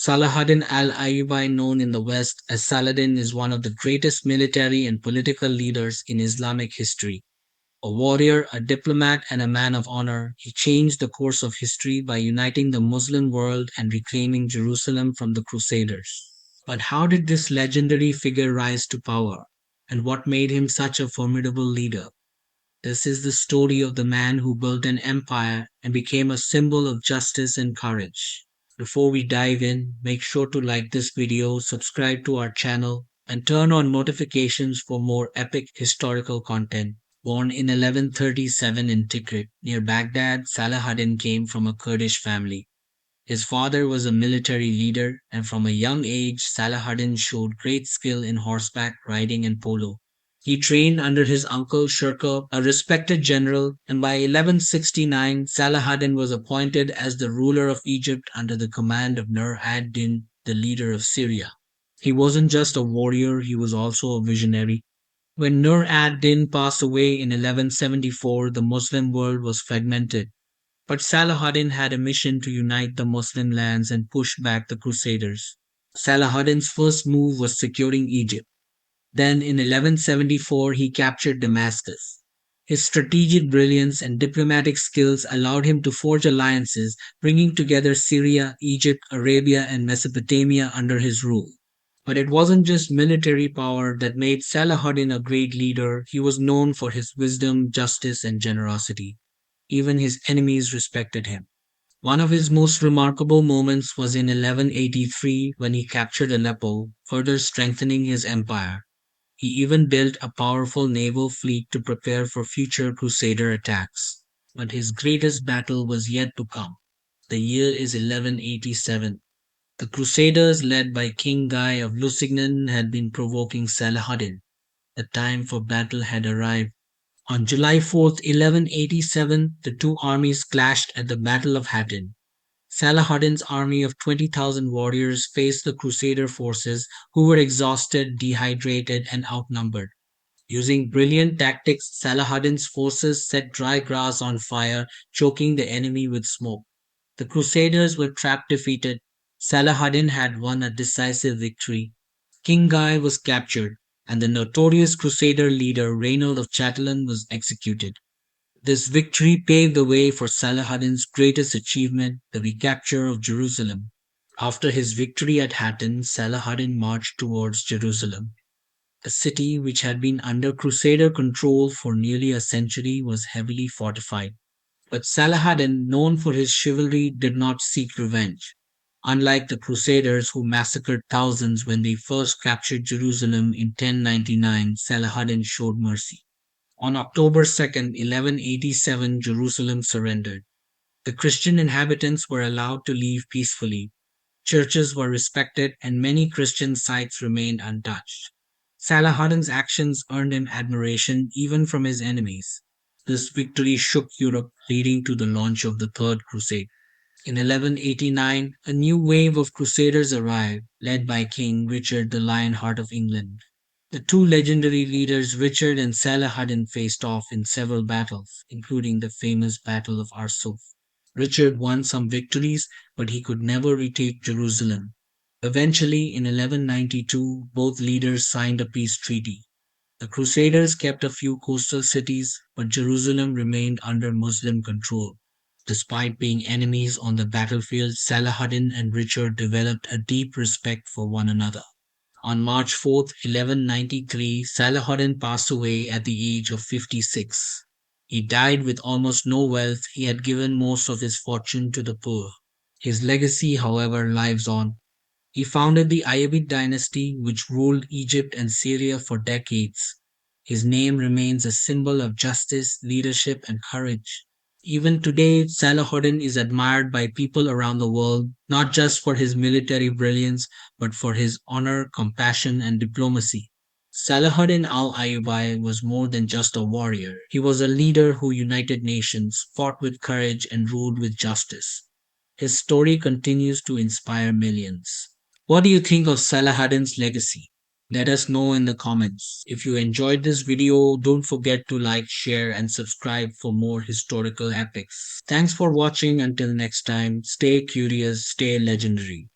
Salahuddin al-Ayyubi, known in the West as Saladin, is one of the greatest military and political leaders in Islamic history. A warrior, a diplomat, and a man of honor, he changed the course of history by uniting the Muslim world and reclaiming Jerusalem from the Crusaders. But how did this legendary figure rise to power? And what made him such a formidable leader? This is the story of the man who built an empire and became a symbol of justice and courage. Before we dive in, make sure to like this video, subscribe to our channel, and turn on notifications for more epic historical content. Born in 1137 in Tikrit, near Baghdad, Salahuddin came from a Kurdish family. His father was a military leader, and from a young age, Salahuddin showed great skill in horseback riding and polo. He trained under his uncle Shirkuh, a respected general, and by 1169, Salahuddin was appointed as the ruler of Egypt under the command of Nur ad-Din, the leader of Syria. He wasn't just a warrior, he was also a visionary. When Nur ad-Din passed away in 1174, the Muslim world was fragmented. But Salahuddin had a mission to unite the Muslim lands and push back the Crusaders. Salahuddin's first move was securing Egypt. Then in 1174 he captured Damascus. His strategic brilliance and diplomatic skills allowed him to forge alliances, bringing together Syria, Egypt, Arabia, and Mesopotamia under his rule. But it wasn't just military power that made Salahuddin a great leader, he was known for his wisdom, justice, and generosity. Even his enemies respected him. One of his most remarkable moments was in 1183 when he captured Aleppo, further strengthening his empire. He even built a powerful naval fleet to prepare for future Crusader attacks. But his greatest battle was yet to come. The year is 1187. The Crusaders, led by King Guy of Lusignan, had been provoking Salahuddin. The time for battle had arrived. On July 4th, 1187, the two armies clashed at the Battle of Hattin. Salahuddin's army of 20,000 warriors faced the Crusader forces, who were exhausted, dehydrated, and outnumbered. Using brilliant tactics, Salahuddin's forces set dry grass on fire, choking the enemy with smoke. The Crusaders were trapped defeated. Salahuddin had won a decisive victory. King Guy was captured, and the notorious Crusader leader Reynold of Chatillon was executed. This victory paved the way for Salahuddin's greatest achievement, the recapture of Jerusalem. After his victory at Hattin, Salahuddin marched towards Jerusalem. The city, which had been under Crusader control for nearly a century, was heavily fortified. But Salahuddin, known for his chivalry, did not seek revenge. Unlike the Crusaders who massacred thousands when they first captured Jerusalem in 1099, Salahuddin showed mercy. On October 2nd, 1187, Jerusalem surrendered. The Christian inhabitants were allowed to leave peacefully. Churches were respected and many Christian sites remained untouched. Salahuddin's actions earned him admiration even from his enemies. This victory shook Europe, leading to the launch of the Third Crusade. In 1189, a new wave of Crusaders arrived, led by King Richard the Lionheart of England. The two legendary leaders Richard and Salahuddin faced off in several battles, including the famous Battle of Arsuf. Richard won some victories, but he could never retake Jerusalem. Eventually, in 1192, both leaders signed a peace treaty. The Crusaders kept a few coastal cities, but Jerusalem remained under Muslim control. Despite being enemies on the battlefield, Salahuddin and Richard developed a deep respect for one another. On March 4th, 1193, Salahuddin passed away at the age of 56. He died with almost no wealth. He had given most of his fortune to the poor. His legacy, however, lives on. He founded the Ayyubid dynasty, which ruled Egypt and Syria for decades. His name remains a symbol of justice, leadership, and courage. Even today, Salahuddin is admired by people around the world, not just for his military brilliance, but for his honor, compassion, and diplomacy. Salahuddin al-Ayyubi was more than just a warrior. He was a leader who united nations, fought with courage, and ruled with justice. His story continues to inspire millions. What do you think of Salahuddin's legacy? Let us know in the comments. If you enjoyed this video, don't forget to like, share, and subscribe for more historical epics. Thanks for watching. Until next time, stay curious, stay legendary.